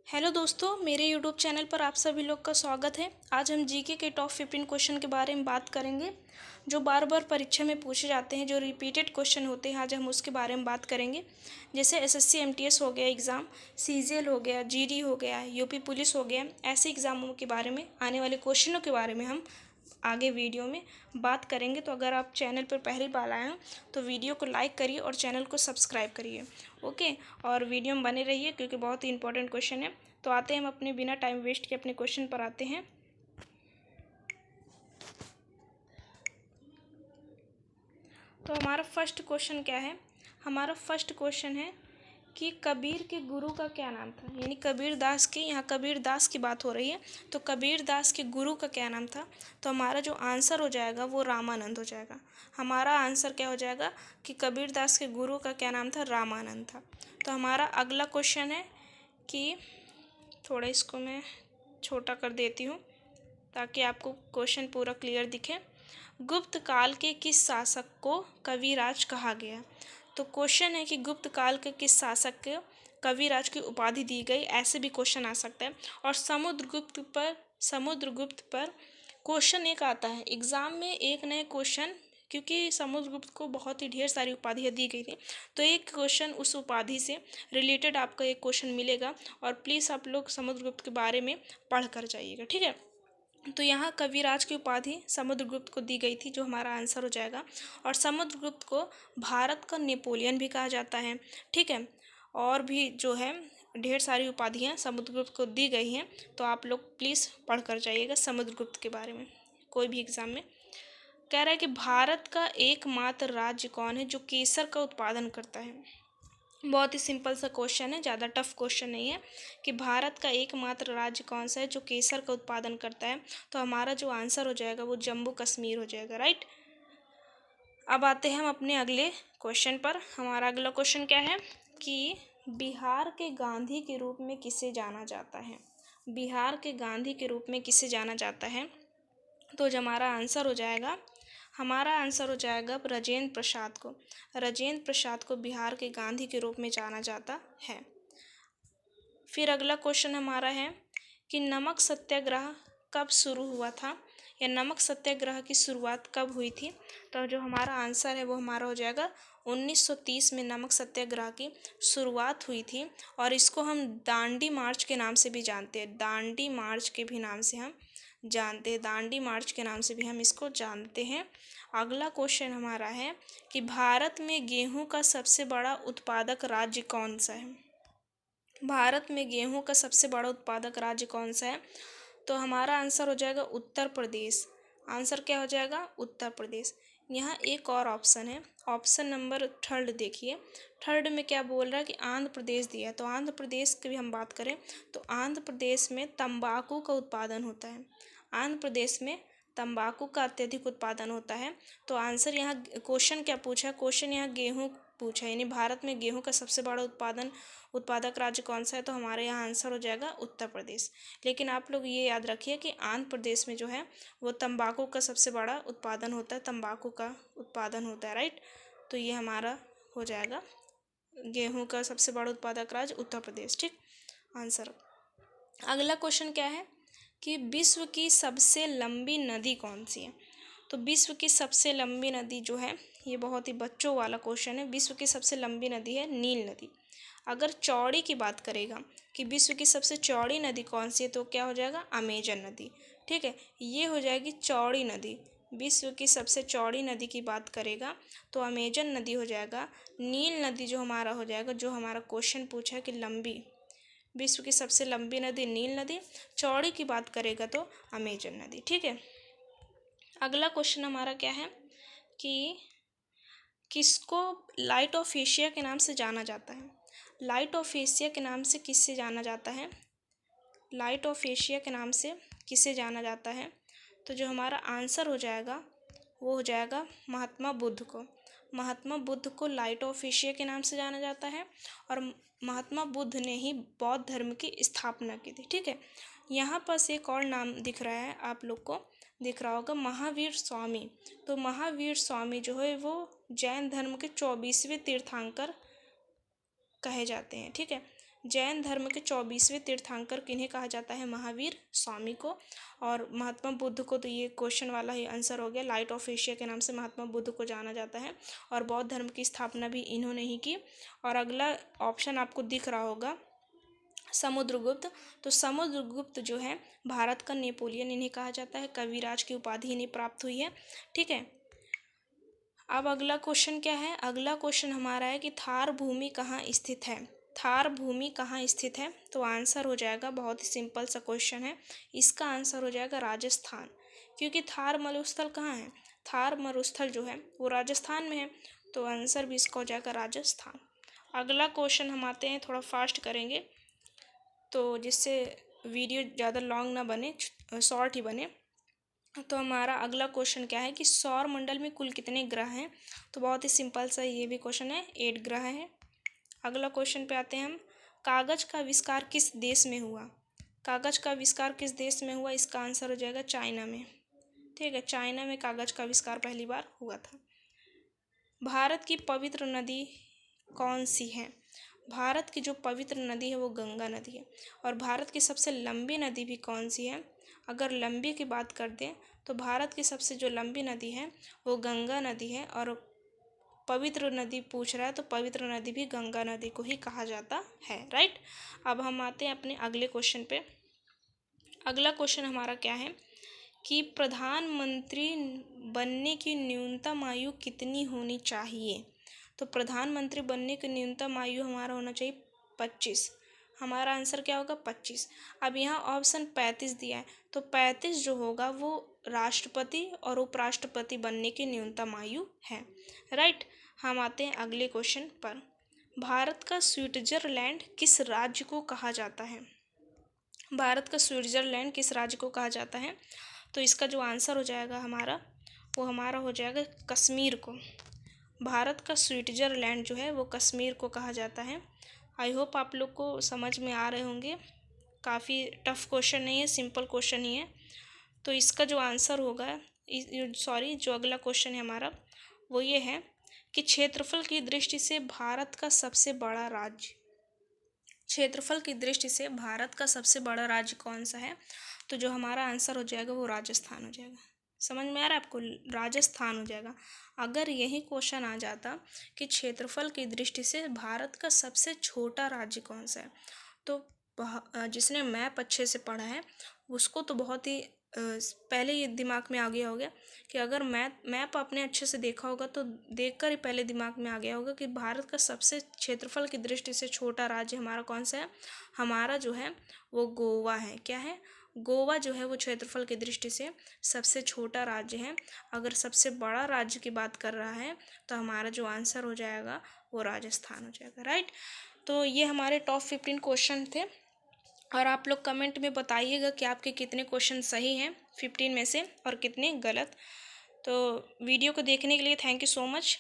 Hello दोस्तों, मेरे YouTube channel पर आप सभी लोग का स्वागत है। आज हम जीके के टॉप 15 क्वेश्चन के बारे में बात करेंगे जो बार बार परीक्षा में पूछे जाते हैं, जो रिपीटेड क्वेश्चन होते हैं। आज हम उसके बारे में बात करेंगे। जैसे एसएससी एमटीएस हो गया एग्ज़ाम, सीजीएल हो गया, जीडी हो गया, यूपी पुलिस हो गया, ऐसे एग्ज़ामों के बारे में, आने वाले क्वेश्चनों के बारे में हम आगे वीडियो में बात करेंगे। तो अगर आप चैनल पर पहली बार आए हैं तो वीडियो को लाइक करिए और चैनल को सब्सक्राइब करिए। ओके, और वीडियो में बने रहिए क्योंकि बहुत ही इंपॉर्टेंट क्वेश्चन है। तो आते हैं हम अपने बिना टाइम वेस्ट के अपने क्वेश्चन पर आते हैं। तो हमारा फर्स्ट क्वेश्चन क्या है? हमारा फर्स्ट क्वेश्चन है कि कबीर के गुरु का क्या नाम था। यानी कबीर दास के, यहाँ कबीर दास की बात हो रही है, तो कबीर दास के गुरु का क्या नाम था? तो हमारा जो आंसर हो जाएगा वो रामानंद हो जाएगा। हमारा आंसर क्या हो जाएगा कि कबीर दास के गुरु का क्या नाम था? रामानंद था। तो हमारा अगला क्वेश्चन है कि थोड़ा इसको मैं छोटा कर देती हूँ ताकि आपको क्वेश्चन पूरा क्लियर दिखे। गुप्त काल के किस शासक को कविराज कहा गया? तो क्वेश्चन है कि गुप्त काल के किस शासक को कविराज की उपाधि दी गई, ऐसे भी क्वेश्चन आ सकता है। और समुद्रगुप्त पर क्वेश्चन एक आता है एग्ज़ाम में, एक नए क्वेश्चन, क्योंकि समुद्रगुप्त को बहुत ही ढेर सारी उपाधियाँ दी गई थी, तो एक क्वेश्चन उस उपाधि से रिलेटेड आपका एक क्वेश्चन मिलेगा। और प्लीज़ आप लोग समुद्रगुप्त के बारे में पढ़ कर जाइएगा, ठीक है। तो यहाँ कविराज की उपाधि समुद्रगुप्त को दी गई थी, जो हमारा आंसर हो जाएगा। और समुद्रगुप्त को भारत का नेपोलियन भी कहा जाता है, ठीक है। और भी जो है ढेर सारी उपाधियाँ समुद्रगुप्त को दी गई हैं, तो आप लोग प्लीज़ पढ़ कर जाइएगा समुद्रगुप्त के बारे में कोई भी एग्ज़ाम में। कह रहा है कि भारत का एकमात्र राज्य कौन है जो केसर का उत्पादन करता है? बहुत ही सिंपल सा क्वेश्चन है, ज़्यादा टफ क्वेश्चन नहीं है कि भारत का एकमात्र राज्य कौन सा है जो केसर का उत्पादन करता है। तो हमारा जो आंसर हो जाएगा वो जम्मू कश्मीर हो जाएगा, राइट। अब आते हैं हम अपने अगले क्वेश्चन पर। हमारा अगला क्वेश्चन क्या है कि बिहार के गांधी के रूप में किसे जाना जाता है? बिहार के गांधी के रूप में किसे जाना जाता है? तो जो हमारा आंसर हो जाएगा राजेंद्र प्रसाद को। राजेंद्र प्रसाद को बिहार के गांधी के रूप में जाना जाता है। फिर अगला क्वेश्चन हमारा है कि नमक सत्याग्रह कब शुरू हुआ था, या नमक सत्याग्रह की शुरुआत कब हुई थी? तो जो हमारा आंसर है वो हमारा हो जाएगा 1930 में नमक सत्याग्रह की शुरुआत हुई थी। और इसको हम दांडी मार्च के नाम से भी जानते हैं, दांडी मार्च के भी नाम से हम जानते हैं, दांडी मार्च के नाम से भी हम इसको जानते हैं। अगला क्वेश्चन हमारा है कि भारत में गेहूं का सबसे बड़ा उत्पादक राज्य कौन सा है? भारत में गेहूं का सबसे बड़ा उत्पादक राज्य कौन सा है? तो हमारा आंसर हो जाएगा उत्तर प्रदेश। आंसर क्या हो जाएगा? उत्तर प्रदेश। यहाँ एक और ऑप्शन है, ऑप्शन नंबर थर्ड देखिए। थर्ड में क्या बोल रहा है कि आंध्र प्रदेश दिया है। तो आंध्र प्रदेश की भी हम बात करें तो आंध्र प्रदेश में तंबाकू का उत्पादन होता है। आंध्र प्रदेश में तंबाकू का अत्यधिक उत्पादन होता है। तो आंसर यहाँ क्वेश्चन क्या पूछा? क्वेश्चन यहाँ गेहूँ पूछा, यानी भारत में गेहूं का सबसे बड़ा उत्पादक राज्य कौन सा है? तो हमारे यहाँ आंसर हो जाएगा उत्तर प्रदेश। लेकिन आप लोग ये याद रखिए कि आंध्र प्रदेश में जो है वो तंबाकू का सबसे बड़ा उत्पादन होता है, तंबाकू का उत्पादन होता है, राइट। तो ये हमारा हो जाएगा गेहूं का सबसे बड़ा उत्पादक राज्य उत्तर प्रदेश, ठीक आंसर। अगला क्वेश्चन क्या है कि विश्व की सबसे लंबी नदी कौन सी है? तो विश्व की सबसे लंबी नदी जो है, ये बहुत ही बच्चों वाला क्वेश्चन है। विश्व की सबसे लंबी नदी है नील नदी। अगर चौड़ी की बात करेगा कि विश्व की सबसे चौड़ी नदी कौन सी है, तो क्या हो जाएगा? अमेजन नदी, ठीक है। ये हो जाएगी चौड़ी नदी। विश्व की सबसे चौड़ी नदी की बात करेगा तो अमेजन नदी हो जाएगा। नील नदी जो हमारा हो जाएगा, जो हमारा क्वेश्चन पूछा है कि लंबी, विश्व की सबसे लंबी नदी नील नदी, चौड़ी की बात करेगा तो अमेजन नदी, ठीक है। अगला क्वेश्चन हमारा क्या है कि किसको लाइट ऑफ एशिया के नाम से जाना जाता है? लाइट ऑफ एशिया के नाम से किससे जाना जाता है? लाइट ऑफ एशिया के नाम से किसे जाना जाता है? तो जो हमारा आंसर हो जाएगा वो हो जाएगा महात्मा बुद्ध को। महात्मा बुद्ध को लाइट ऑफ एशिया के नाम से जाना जाता है। और महात्मा बुद्ध ने ही बौद्ध धर्म की स्थापना की थी, ठीक है। यहाँ पास एक और नाम दिख रहा है, आप लोग को दिख रहा होगा, महावीर स्वामी। तो महावीर स्वामी जो है वो जैन धर्म के 24वें तीर्थंकर कहे जाते हैं, ठीक है। जैन धर्म के 24वें तीर्थंकर किन्हें कहा जाता है? महावीर स्वामी को। और महात्मा बुद्ध को, तो ये क्वेश्चन वाला ही आंसर हो गया, लाइट ऑफ एशिया के नाम से महात्मा बुद्ध को जाना जाता है। और बौद्ध धर्म की स्थापना भी इन्होंने ही की। और अगला ऑप्शन आपको दिख रहा होगा समुद्रगुप्त। तो समुद्रगुप्त जो है भारत का नेपोलियन इन्हें कहा जाता है। कविराज की उपाधि इन्हें प्राप्त हुई है। ठीक है, अब अगला क्वेश्चन क्या है? अगला क्वेश्चन हमारा है कि थार भूमि कहाँ स्थित है? थार भूमि कहाँ स्थित है? तो आंसर हो जाएगा, बहुत ही सिंपल सा क्वेश्चन है, इसका आंसर हो जाएगा राजस्थान। क्योंकि थार मरुस्थल कहाँ है? थार मरुस्थल जो है वो राजस्थान में है, तो आंसर भी इसका हो जाएगा राजस्थान। अगला क्वेश्चन हम आते हैं, थोड़ा फास्ट करेंगे तो जिससे वीडियो ज़्यादा लॉन्ग ना बने, शॉर्ट ही बने। तो हमारा अगला क्वेश्चन क्या है कि सौर मंडल में कुल कितने ग्रह हैं? तो बहुत ही सिंपल सा ये भी क्वेश्चन है, 8 ग्रह हैं। अगला क्वेश्चन पे आते हैं हम, कागज का आविष्कार किस देश में हुआ? कागज का आविष्कार किस देश में हुआ? इसका आंसर हो जाएगा चाइना में। ठीक है, चाइना में कागज का आविष्कार पहली बार हुआ था। भारत की पवित्र नदी कौन सी है? भारत की जो पवित्र नदी है वो गंगा नदी है। और भारत की सबसे लंबी नदी भी कौन सी है? अगर लंबी की बात कर दें तो भारत की सबसे जो लंबी नदी है वो गंगा नदी है। और पवित्र नदी पूछ रहा है तो पवित्र नदी भी गंगा नदी को ही कहा जाता है, राइट। अब हम आते हैं अपने अगले क्वेश्चन पे। अगला क्वेश्चन हमारा क्या है कि प्रधानमंत्री बनने की न्यूनतम आयु कितनी होनी चाहिए? तो प्रधानमंत्री बनने की न्यूनतम आयु हमारा होना चाहिए 25। हमारा आंसर क्या होगा? 25। अब यहाँ ऑप्शन 35 दिया है, तो 35 जो होगा वो राष्ट्रपति और उपराष्ट्रपति बनने की न्यूनतम आयु है, राइट। हम आते हैं अगले क्वेश्चन पर। भारत का स्विट्जरलैंड किस राज्य को कहा जाता है? भारत का स्विट्जरलैंड किस राज्य को कहा जाता है? तो इसका जो आंसर हो जाएगा हमारा, वो हमारा हो जाएगा कश्मीर को। भारत का स्विट्जरलैंड जो है वो कश्मीर को कहा जाता है। आई होप आप लोग को समझ में आ रहे होंगे, काफ़ी टफ क्वेश्चन नहीं है, सिंपल क्वेश्चन ही है। तो इसका जो आंसर होगा, जो अगला क्वेश्चन है हमारा वो ये है कि क्षेत्रफल की दृष्टि से भारत का सबसे बड़ा राज्य, क्षेत्रफल की दृष्टि से भारत का सबसे बड़ा राज्य कौन सा है? तो जो हमारा आंसर हो जाएगा वो राजस्थान हो जाएगा। समझ में आ रहा है आपको? राजस्थान हो जाएगा। अगर यही क्वेश्चन आ जाता कि क्षेत्रफल की दृष्टि से भारत का सबसे छोटा राज्य कौन सा है, तो जिसने मैप अच्छे से पढ़ा है उसको तो बहुत ही पहले ये दिमाग में आ गया होगा कि अगर मैप आपने अच्छे से देखा होगा तो देखकर ही पहले दिमाग में आ गया होगा कि भारत का सबसे क्षेत्रफल की दृष्टि से छोटा राज्य हमारा कौन सा है? हमारा जो है वो गोवा है। क्या है? गोवा जो है वो क्षेत्रफल की दृष्टि से सबसे छोटा राज्य है। अगर सबसे बड़ा राज्य की बात कर रहा है तो हमारा जो आंसर हो जाएगा वो राजस्थान हो जाएगा, राइट। तो ये हमारे टॉप 15 क्वेश्चन थे। और आप लोग कमेंट में बताइएगा कि आपके कितने क्वेश्चन सही हैं 15 में से और कितने गलत। तो वीडियो को देखने के लिए थैंक यू सो मच।